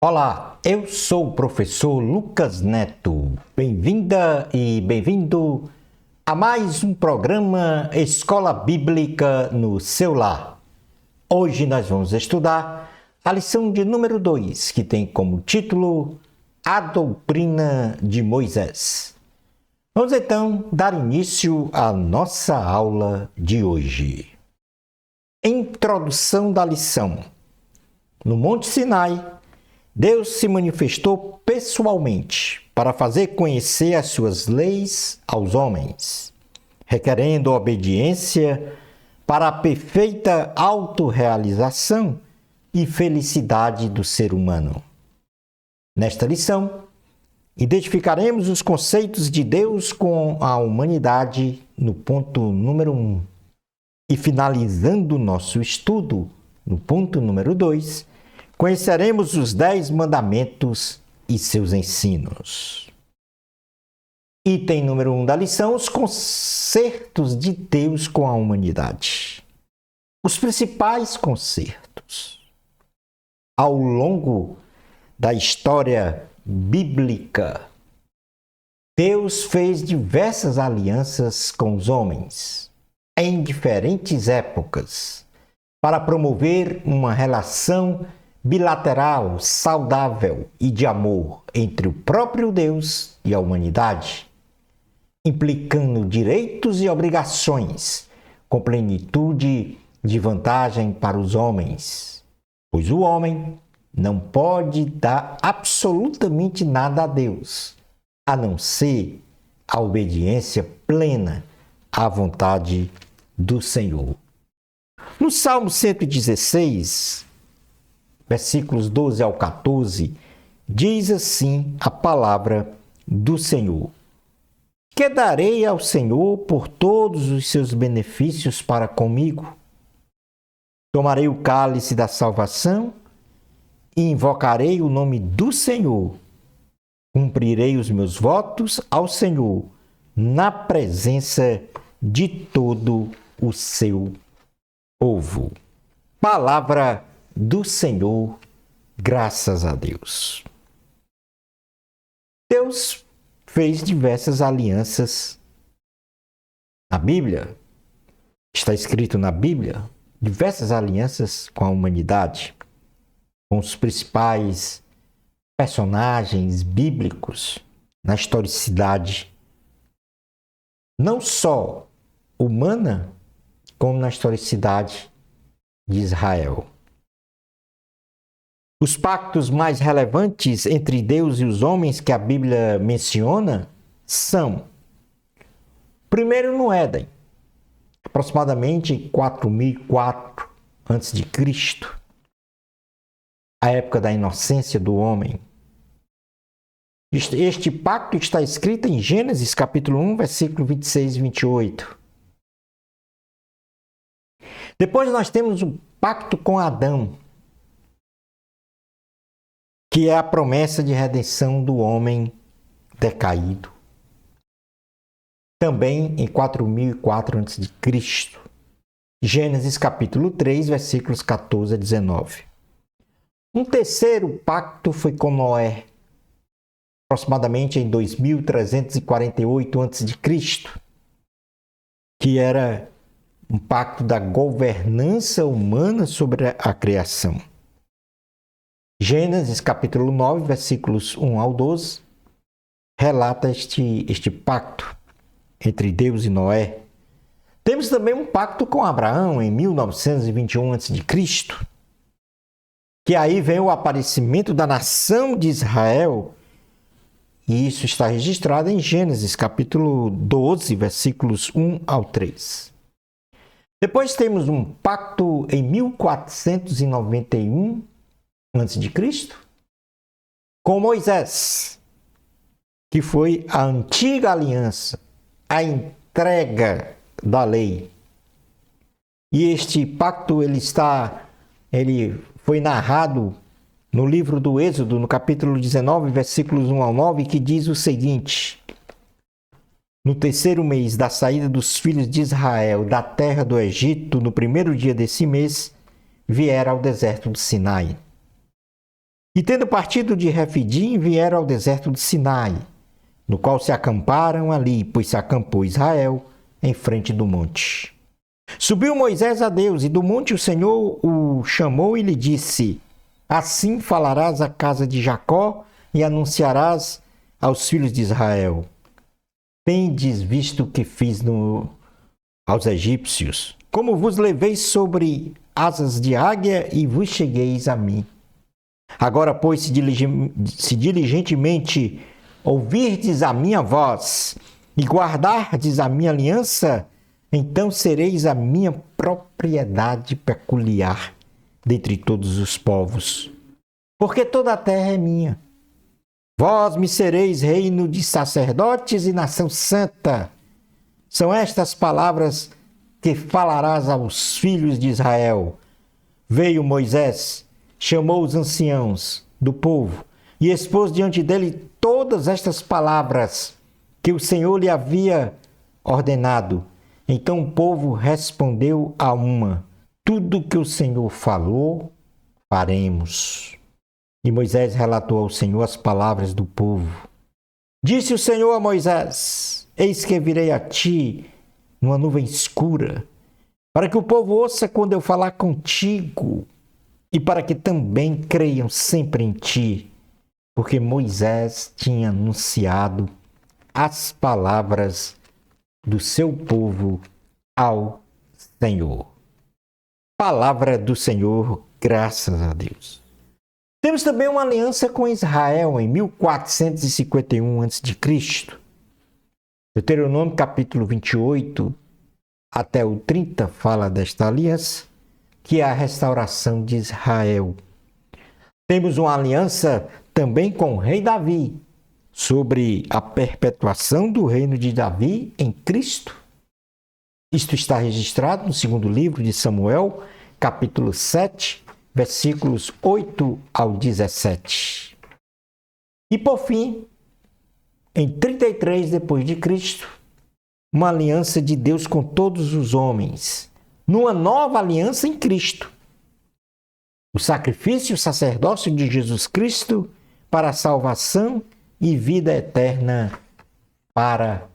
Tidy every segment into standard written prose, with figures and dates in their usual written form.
Olá, eu sou o professor Lucas Neto. Bem-vinda e bem-vindo a mais um programa Escola Bíblica no seu lar. Hoje nós vamos estudar a lição de número 2, que tem como título A Doutrina de Moisés. Vamos então dar início à nossa aula de hoje. Introdução da lição. No Monte Sinai, Deus se manifestou pessoalmente para fazer conhecer as suas leis aos homens, requerendo obediência para a perfeita autorrealização e felicidade do ser humano. Nesta lição, identificaremos os conceitos de Deus com a humanidade no ponto número 1 e, finalizando nosso estudo no ponto número 2, conheceremos os 10 mandamentos e seus ensinos. Item número 1 da lição: os concertos de Deus com a humanidade. Os principais concertos. Ao longo da história bíblica, Deus fez diversas alianças com os homens, em diferentes épocas, para promover uma relação bilateral, saudável e de amor entre o próprio Deus e a humanidade, implicando direitos e obrigações com plenitude de vantagem para os homens, pois o homem não pode dar absolutamente nada a Deus, a não ser a obediência plena à vontade do Senhor. No Salmo 116, versículos 12 ao 14, diz assim a palavra do Senhor: Que darei ao Senhor por todos os seus benefícios para comigo? Tomarei o cálice da salvação e invocarei o nome do Senhor. Cumprirei os meus votos ao Senhor na presença de todo o seu povo. Palavra do Senhor, graças a Deus. Deus fez diversas alianças na Bíblia, está escrito na Bíblia, diversas alianças com a humanidade, com os principais personagens bíblicos na historicidade, não só humana, como na historicidade de Israel. Os pactos mais relevantes entre Deus e os homens que a Bíblia menciona são: primeiro, no Éden, aproximadamente em 4004 a.C., a época da inocência do homem. Este pacto está escrito em Gênesis capítulo 1, versículo 26 e 28. Depois nós temos o pacto com Adão, que é a promessa de redenção do homem decaído. Também em 4004 a.C., Gênesis capítulo 3, versículos 14 a 19. Um terceiro pacto foi com Noé, aproximadamente em 2348 a.C., que era um pacto da governança humana sobre a criação. Gênesis capítulo 9, versículos 1 ao 12, relata este pacto entre Deus e Noé. Temos também um pacto com Abraão em 1921 a.C., que aí vem o aparecimento da nação de Israel, e isso está registrado em Gênesis capítulo 12, versículos 1 ao 3. Depois temos um pacto em 1491 a.C., com Moisés, que foi a antiga aliança, a entrega da lei. E este pacto ele foi narrado no livro do Êxodo, no capítulo 19, versículos 1 ao 9, que diz o seguinte: No terceiro mês da saída dos filhos de Israel da terra do Egito, no primeiro dia desse mês, vieram ao deserto do Sinai. E tendo partido de Refidim, vieram ao deserto de Sinai, no qual se acamparam ali, pois se acampou Israel em frente do monte. Subiu Moisés a Deus, e do monte o Senhor o chamou e lhe disse: Assim falarás à casa de Jacó e anunciarás aos filhos de Israel: Tendes visto o que fiz aos egípcios, como vos levei sobre asas de águia e vos chegueis a mim. Agora, pois, se diligentemente ouvirdes a minha voz e guardardes a minha aliança, então sereis a minha propriedade peculiar dentre todos os povos, porque toda a terra é minha. Vós me sereis reino de sacerdotes e nação santa. São estas palavras que falarás aos filhos de Israel. Veio Moisés, chamou os anciãos do povo e expôs diante dele todas estas palavras que o Senhor lhe havia ordenado. Então o povo respondeu a uma: Tudo que o Senhor falou, faremos. E Moisés relatou ao Senhor as palavras do povo. Disse o Senhor a Moisés: Eis que virei a ti numa nuvem escura, para que o povo ouça quando eu falar contigo, e para que também creiam sempre em ti, porque Moisés tinha anunciado as palavras do seu povo ao Senhor. Palavra do Senhor, graças a Deus. Temos também uma aliança com Israel em 1451 a.C. Deuteronômio capítulo 28 até o 30 fala desta aliança, que é a restauração de Israel. Temos uma aliança também com o rei Davi, sobre a perpetuação do reino de Davi em Cristo. Isto está registrado no segundo livro de Samuel, capítulo 7, versículos 8 ao 17. E por fim, em 33 depois de Cristo, uma aliança de Deus com todos os homens, numa nova aliança em Cristo. O sacrifício e o sacerdócio de Jesus Cristo para a salvação e vida eterna para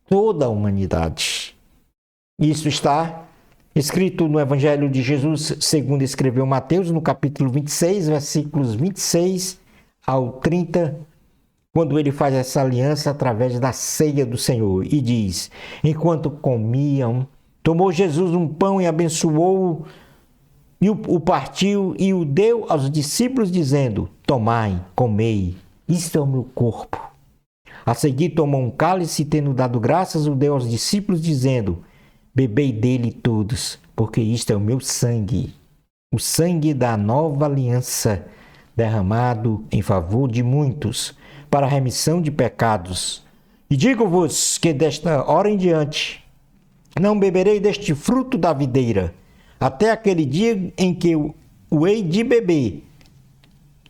toda a humanidade. Isso está escrito no Evangelho de Jesus, segundo escreveu Mateus, no capítulo 26, versículos 26 ao 30, quando ele faz essa aliança através da ceia do Senhor. E diz: Enquanto comiam, tomou Jesus um pão e abençoou-o, e o partiu e o deu aos discípulos, dizendo: Tomai, comei, isto é o meu corpo. A seguir tomou um cálice e, tendo dado graças, o deu aos discípulos, dizendo: Bebei dele todos, porque isto é o meu sangue, o sangue da nova aliança, derramado em favor de muitos, para a remissão de pecados. E digo-vos que desta hora em diante não beberei deste fruto da videira, até aquele dia em que o hei de beber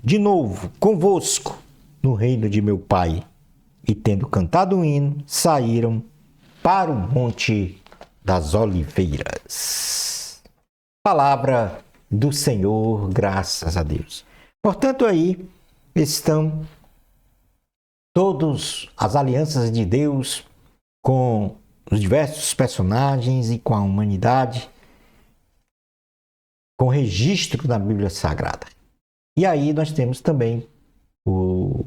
de novo convosco no reino de meu Pai. E tendo cantado um hino, saíram para o Monte das Oliveiras. Palavra do Senhor, graças a Deus. Portanto, aí estão todas as alianças de Deus com os diversos personagens e com a humanidade, com registro na Bíblia Sagrada. E aí nós temos também o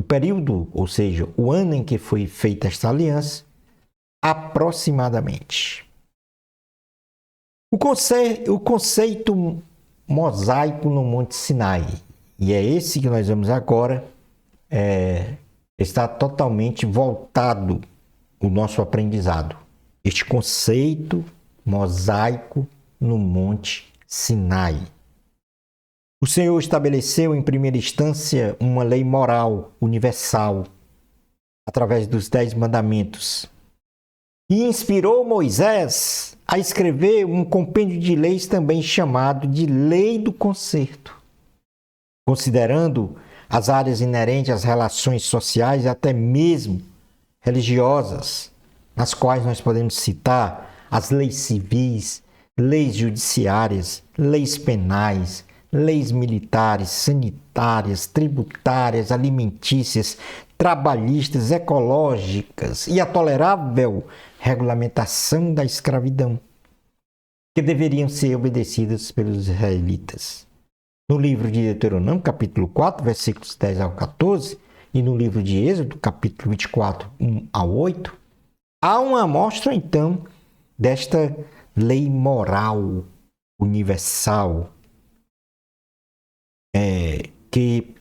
período, ou seja, o ano em que foi feita esta aliança, aproximadamente. O conceito mosaico no Monte Sinai, e é esse que nós vamos agora, está totalmente voltado o nosso aprendizado. Este conceito mosaico no Monte Sinai. O Senhor estabeleceu em primeira instância uma lei moral universal através dos 10 mandamentos e inspirou Moisés a escrever um compêndio de leis também chamado de Lei do Concerto, considerando as áreas inerentes às relações sociais e até mesmo religiosas, nas quais nós podemos citar as leis civis, leis judiciárias, leis penais, leis militares, sanitárias, tributárias, alimentícias, trabalhistas, ecológicas e a tolerável regulamentação da escravidão, que deveriam ser obedecidas pelos israelitas. No livro de Deuteronômio, capítulo 4, versículos 10 ao 14, e no livro de Êxodo, capítulo 24, 1 ao 8, há uma amostra, então, desta lei moral universal que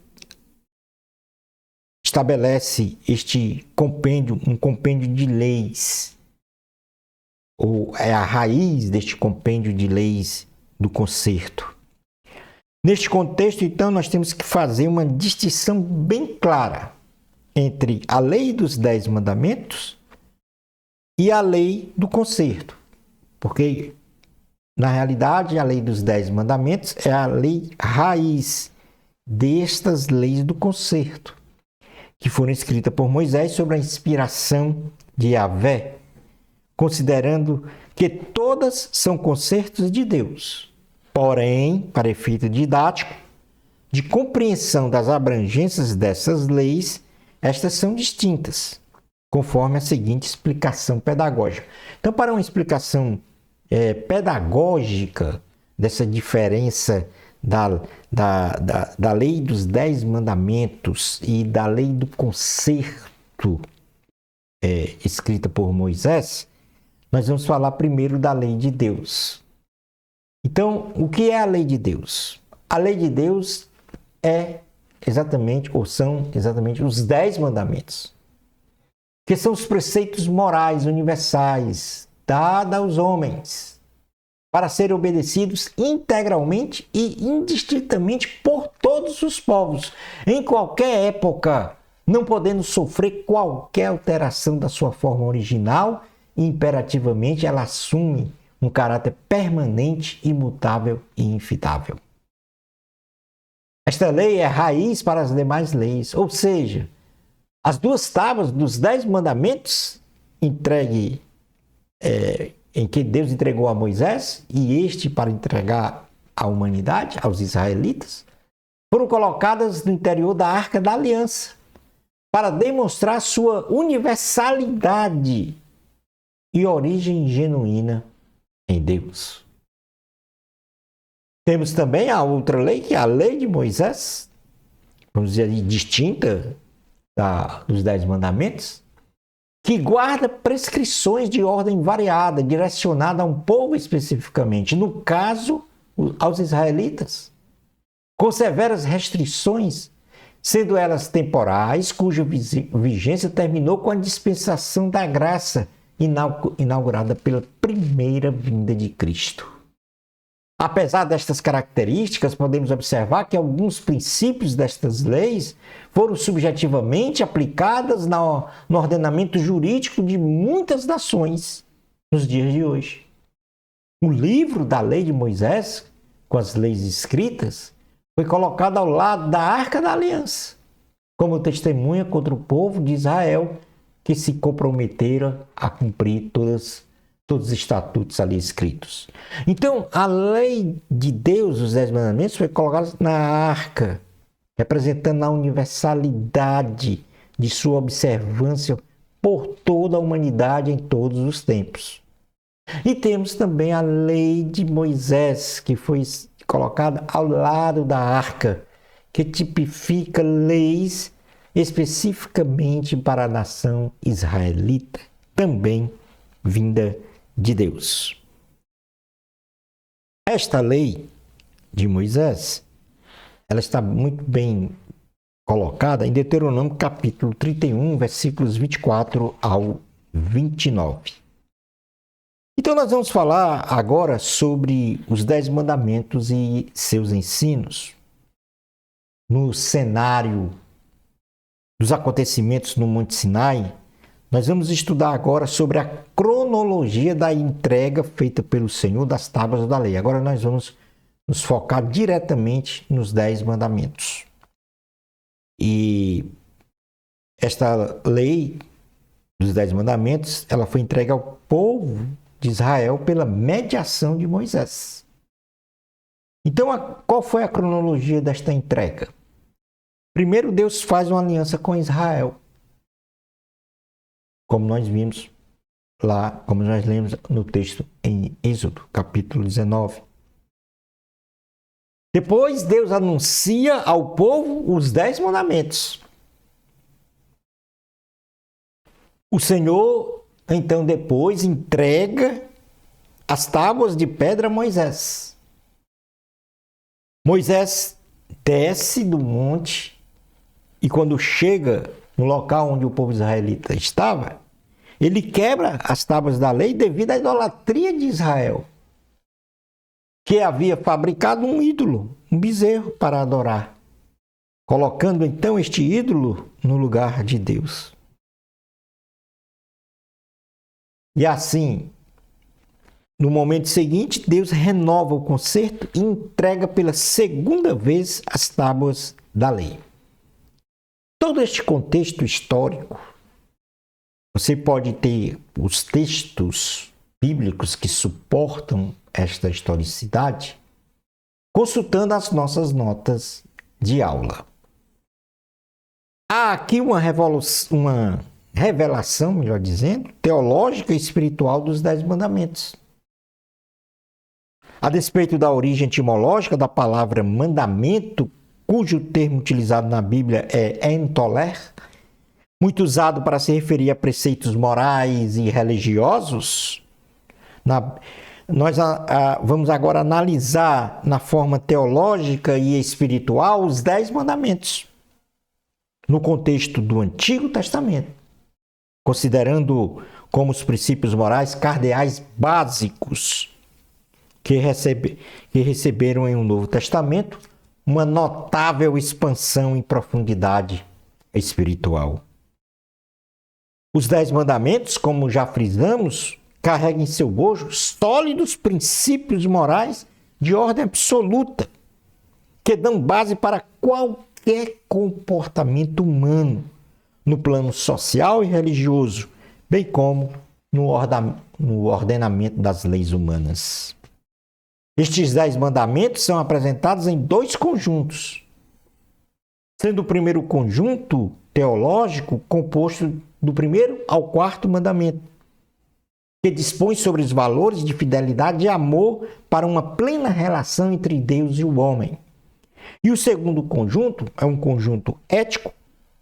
estabelece este compêndio, um compêndio de leis, ou é a raiz deste compêndio de leis do concerto. Neste contexto, então, nós temos que fazer uma distinção bem clara entre a lei dos 10 mandamentos e a lei do concerto. Porque, na realidade, a lei dos 10 mandamentos é a lei raiz destas leis do concerto, que foram escritas por Moisés sob a inspiração de Yahvé, considerando que todas são concertos de Deus. Porém, para efeito didático, de compreensão das abrangências dessas leis, estas são distintas, conforme a seguinte explicação pedagógica. Então, para uma explicação pedagógica dessa diferença da lei dos 10 mandamentos e da lei do concerto escrita por Moisés, nós vamos falar primeiro da lei de Deus. Então, o que é a lei de Deus? A lei de Deus são exatamente os 10 mandamentos, que são os preceitos morais universais dados aos homens para serem obedecidos integralmente e indistintamente por todos os povos, em qualquer época, não podendo sofrer qualquer alteração da sua forma original, e imperativamente ela assume um caráter permanente, imutável e infidável. Esta lei é raiz para as demais leis, ou seja, as 2 tábuas dos 10 mandamentos em que Deus entregou a Moisés e este para entregar à humanidade, aos israelitas, foram colocadas no interior da Arca da Aliança para demonstrar sua universalidade e origem genuína em Deus. Temos também a outra lei, que é a lei de Moisés, vamos dizer, distinta dos 10 mandamentos, que guarda prescrições de ordem variada, direcionada a um povo especificamente, no caso, aos israelitas, com severas restrições, sendo elas temporais, cuja vigência terminou com a dispensação da graça inaugurada pela primeira vinda de Cristo. Apesar destas características, podemos observar que alguns princípios destas leis foram subjetivamente aplicadas no ordenamento jurídico de muitas nações nos dias de hoje. O livro da lei de Moisés, com as leis escritas, foi colocado ao lado da Arca da Aliança, como testemunha contra o povo de Israel, que se comprometeram a cumprir todos os estatutos ali escritos. Então, a lei de Deus, os 10 mandamentos, foi colocada na arca, representando a universalidade de sua observância por toda a humanidade em todos os tempos. E temos também a lei de Moisés, que foi colocada ao lado da arca, que tipifica leis especificamente para a nação israelita, também vinda de Deus. Esta lei de Moisés, ela está muito bem colocada em Deuteronômio capítulo 31, versículos 24 ao 29. Então nós vamos falar agora sobre os 10 mandamentos e seus ensinos. No cenário dos acontecimentos no Monte Sinai, nós vamos estudar agora sobre a cronologia da entrega feita pelo Senhor das tábuas da lei. Agora nós vamos nos focar diretamente nos 10 mandamentos. E esta lei dos 10 mandamentos, ela foi entregue ao povo de Israel pela mediação de Moisés. Então, qual foi a cronologia desta entrega? Primeiro, Deus faz uma aliança com Israel, como nós vimos lá, como nós lemos no texto em Êxodo, capítulo 19. Depois, Deus anuncia ao povo os 10 mandamentos. O Senhor, então, depois entrega as tábuas de pedra a Moisés. Moisés desce do monte e quando chega no local onde o povo israelita estava, ele quebra as tábuas da lei devido à idolatria de Israel, que havia fabricado um ídolo, um bezerro para adorar, colocando então este ídolo no lugar de Deus. E assim, no momento seguinte, Deus renova o concerto e entrega pela segunda vez as tábuas da lei. Todo este contexto histórico, você pode ter os textos bíblicos que suportam esta historicidade, consultando as nossas notas de aula. Há aqui uma revelação, melhor dizendo, teológica e espiritual dos 10 mandamentos. A despeito da origem etimológica da palavra mandamento, cujo termo utilizado na Bíblia é entoler, muito usado para se referir a preceitos morais e religiosos, nós vamos agora analisar na forma teológica e espiritual os 10 mandamentos, no contexto do Antigo Testamento, considerando como os princípios morais cardeais básicos que receberam em um Novo Testamento uma notável expansão em profundidade espiritual. Os 10 mandamentos, como já frisamos, carregam em seu bojo sólidos princípios morais de ordem absoluta, que dão base para qualquer comportamento humano, no plano social e religioso, bem como no ordenamento das leis humanas. Estes 10 mandamentos são apresentados em 2 conjuntos, sendo o primeiro conjunto teológico composto do primeiro ao 4º mandamento, que dispõe sobre os valores de fidelidade e amor para uma plena relação entre Deus e o homem. E o segundo conjunto é um conjunto ético,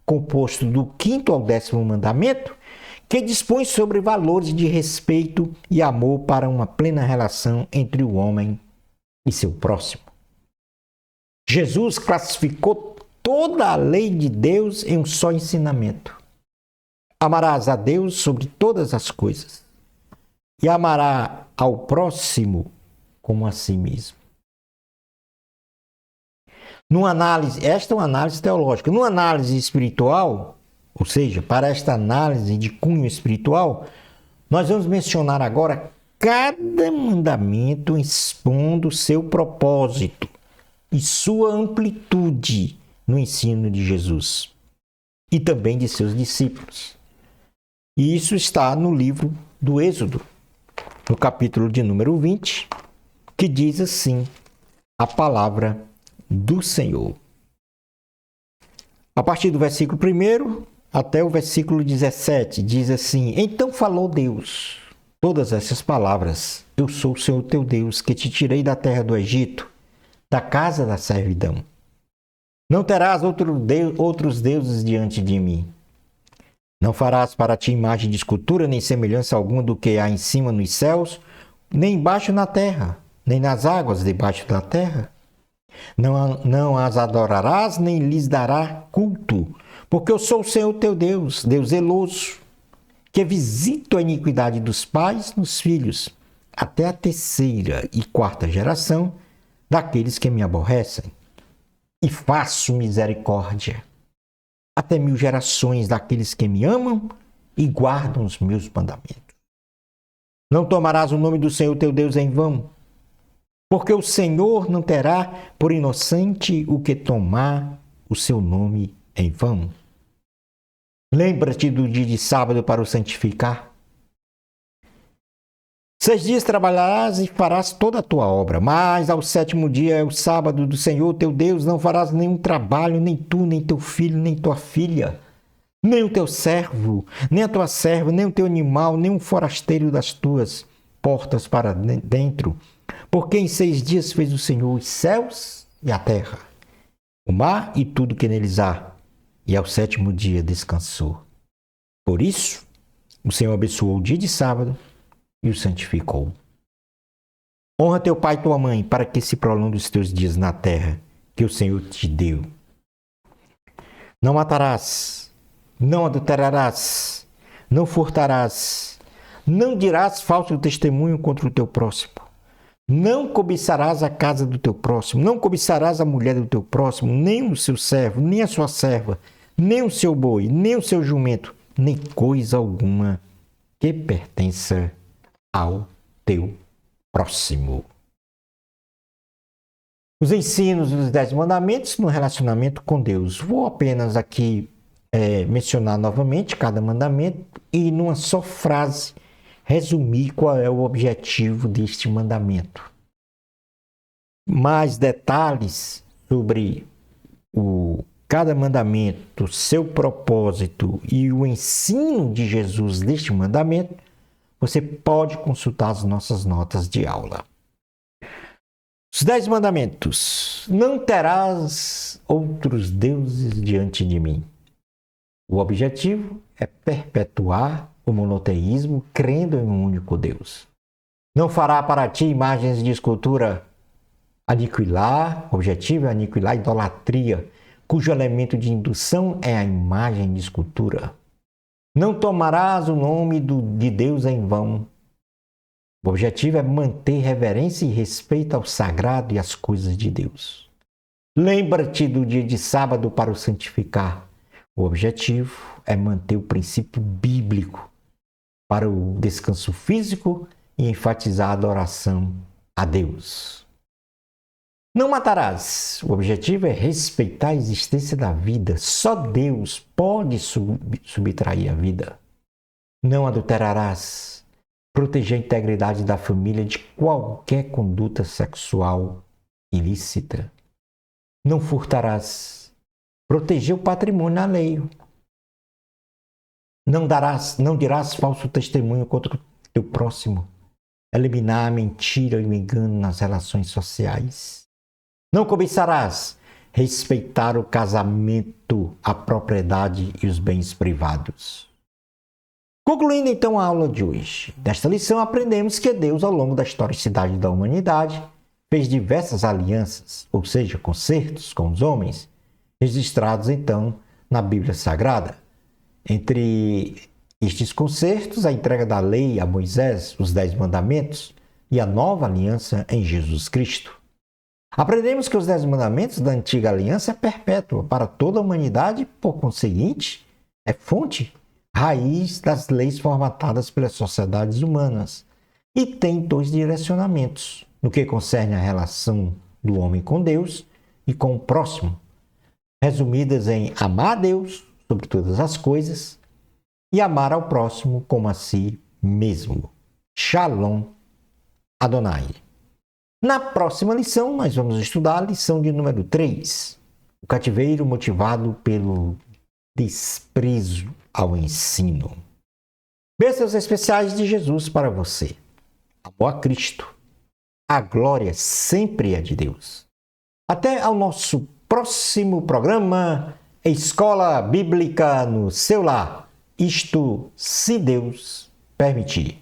composto do 5º ao 10º mandamento, que dispõe sobre valores de respeito e amor para uma plena relação entre o homem e seu próximo. Jesus classificou toda a lei de Deus em um só ensinamento. Amarás a Deus sobre todas as coisas e amará ao próximo como a si mesmo. Esta é uma análise teológica. Numa análise espiritual, ou seja, para esta análise de cunho espiritual, nós vamos mencionar agora cada mandamento expondo seu propósito e sua amplitude no ensino de Jesus e também de seus discípulos. E isso está no livro do Êxodo, no capítulo de número 20, que diz assim a palavra do Senhor. A partir do versículo 1 até o versículo 17, diz assim: Então falou Deus todas essas palavras: Eu sou o Senhor teu Deus, que te tirei da terra do Egito, da casa da servidão. Não terás outros deuses diante de mim. Não farás para ti imagem de escultura, nem semelhança alguma do que há em cima nos céus, nem embaixo na terra, nem nas águas debaixo da terra. Não as adorarás, nem lhes dará culto, porque eu sou o Senhor teu Deus, Deus zeloso, que visito a iniquidade dos pais nos filhos, até a 3ª e 4ª geração daqueles que me aborrecem. E faço misericórdia até 1000 gerações daqueles que me amam e guardam os meus mandamentos. Não tomarás o nome do Senhor teu Deus em vão, porque o Senhor não terá por inocente o que tomar o seu nome em vão. Lembra-te do dia de sábado para o santificar. 6 dias trabalharás e farás toda a tua obra, mas ao 7º dia é o sábado do Senhor teu Deus, não farás nenhum trabalho, nem tu, nem teu filho, nem tua filha, nem o teu servo, nem a tua serva, nem o teu animal, nem um forasteiro das tuas portas para dentro. Porque em 6 dias fez o Senhor os céus e a terra, o mar e tudo que neles há, e ao 7º dia descansou. Por isso, o Senhor abençoou o dia de sábado e o santificou. Honra teu pai e tua mãe, para que se prolongue os teus dias na terra que o Senhor te deu. Não matarás, não adulterarás, não furtarás, não dirás falso testemunho contra o teu próximo. Não cobiçarás a casa do teu próximo, não cobiçarás a mulher do teu próximo, nem o seu servo, nem a sua serva, nem o seu boi, nem o seu jumento, nem coisa alguma que pertença ao teu próximo. Os ensinos dos 10 mandamentos no relacionamento com Deus. Vou apenas aqui mencionar novamente cada mandamento e numa só frase resumir qual é o objetivo deste mandamento. Mais detalhes sobre cada mandamento, seu propósito e o ensino de Jesus deste mandamento, você pode consultar as nossas notas de aula. Os 10 mandamentos. Não terás outros deuses diante de mim. O objetivo é perpetuar o monoteísmo, crendo em um único Deus. Não fará para ti imagens de escultura. Aniquilar, o objetivo é aniquilar a idolatria, cujo elemento de indução é a imagem de escultura. Não tomarás o nome de Deus em vão. O objetivo é manter reverência e respeito ao sagrado e às coisas de Deus. Lembra-te do dia de sábado para o santificar. O objetivo é manter o princípio bíblico para o descanso físico e enfatizar a adoração a Deus. Não matarás. O objetivo é respeitar a existência da vida. Só Deus pode subtrair a vida. Não adulterarás. Proteger a integridade da família de qualquer conduta sexual ilícita. Não furtarás. Proteger o patrimônio alheio. Não dirás falso testemunho contra o teu próximo. Eliminar a mentira e o engano nas relações sociais. Não cobiçarás. Respeitar o casamento, a propriedade e os bens privados. Concluindo então a aula de hoje, nesta lição aprendemos que Deus, ao longo da historicidade da humanidade, fez diversas alianças, ou seja, concertos com os homens, registrados então na Bíblia Sagrada. Entre estes concertos, a entrega da lei a Moisés, os 10 mandamentos e a nova aliança em Jesus Cristo. Aprendemos que os 10 mandamentos da antiga aliança é perpétua para toda a humanidade e, por conseguinte, é fonte, raiz das leis formatadas pelas sociedades humanas e tem 2 direcionamentos no que concerne a relação do homem com Deus e com o próximo, resumidas em amar a Deus sobre todas as coisas e amar ao próximo como a si mesmo. Shalom Adonai. Na próxima lição, nós vamos estudar a lição de número 3, o cativeiro motivado pelo desprezo ao ensino. Bênçãos especiais de Jesus para você. Amor a Cristo. A glória sempre é de Deus. Até ao nosso próximo programa Escola Bíblica no seu lar. Isto, se Deus permitir.